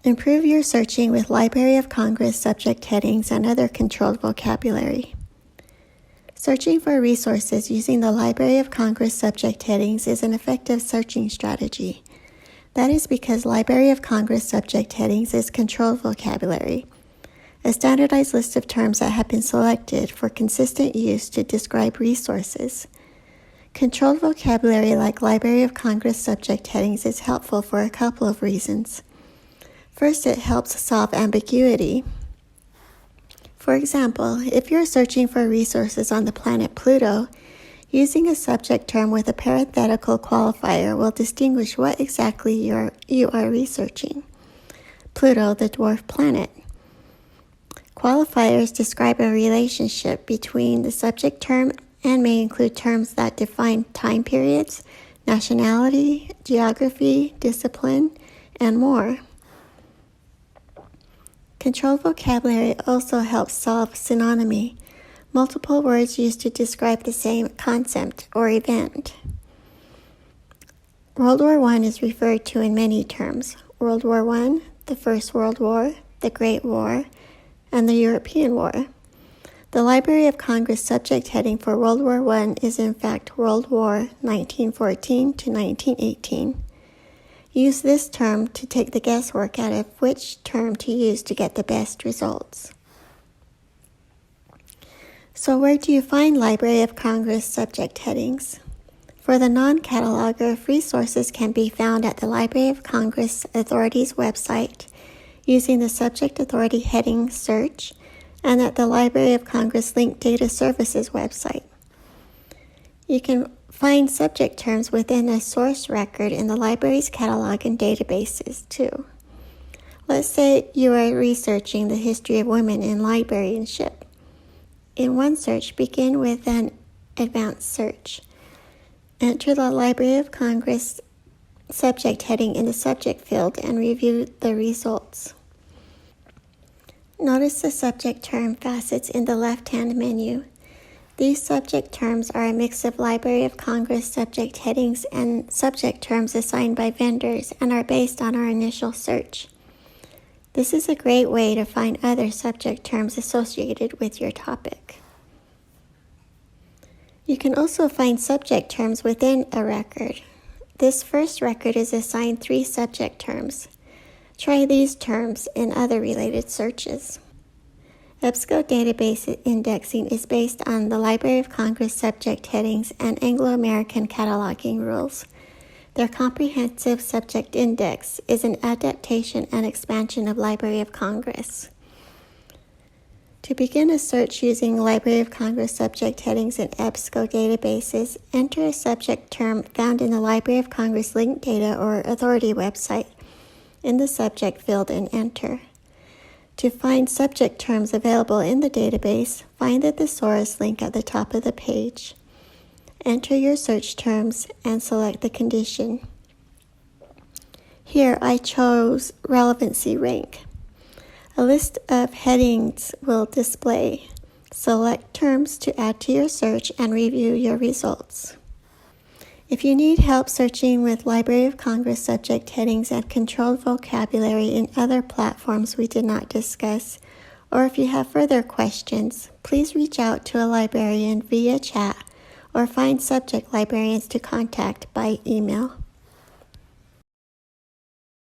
Improve your searching with Library of Congress subject headings and other controlled vocabulary. Searching for resources using the Library of Congress subject headings is an effective searching strategy. That is because Library of Congress subject headings is controlled vocabulary, a standardized list of terms that have been selected for consistent use to describe resources. Controlled vocabulary like Library of Congress subject headings is helpful for a couple of reasons. First, it helps solve ambiguity. For example, if you're searching for resources on the planet Pluto, using a subject term with a parenthetical qualifier will distinguish what exactly you are researching. Pluto, the dwarf planet. Qualifiers describe a relationship between the subject term and may include terms that define time periods, nationality, geography, discipline, and more. Controlled vocabulary also helps solve synonymy, multiple words used to describe the same concept or event. World War I is referred to in many terms: World War I, the First World War, the Great War, and the European War. The Library of Congress subject heading for World War I is in fact World War 1914 to 1918. Use this term to take the guesswork out of which term to use to get the best results. So where do you find Library of Congress subject headings? For the non-cataloger, resources can be found at the Library of Congress Authority's website using the Subject Authority heading search and at the Library of Congress Linked Data Services website. You can find subject terms within a source record in the library's catalog and databases, too. Let's say you are researching the history of women in librarianship. In one search, begin with an advanced search. Enter the Library of Congress subject heading in the subject field and review the results. Notice the subject term facets in the left-hand menu. These subject terms are a mix of Library of Congress subject headings and subject terms assigned by vendors and are based on our initial search. This is a great way to find other subject terms associated with your topic. You can also find subject terms within a record. This first record is assigned 3 subject terms. Try these terms in other related searches. EBSCO database indexing is based on the Library of Congress subject headings and Anglo-American cataloging rules. Their comprehensive subject index is an adaptation and expansion of Library of Congress. To begin a search using Library of Congress subject headings and EBSCO databases, enter a subject term found in the Library of Congress Linked Data or Authority website in the subject field and enter. To find subject terms available in the database, find the thesaurus link at the top of the page. Enter your search terms and select the condition. Here I chose relevancy rank. A list of headings will display. Select terms to add to your search and review your results. If you need help searching with Library of Congress subject headings and controlled vocabulary in other platforms we did not discuss, or if you have further questions, please reach out to a librarian via chat or find subject librarians to contact by email.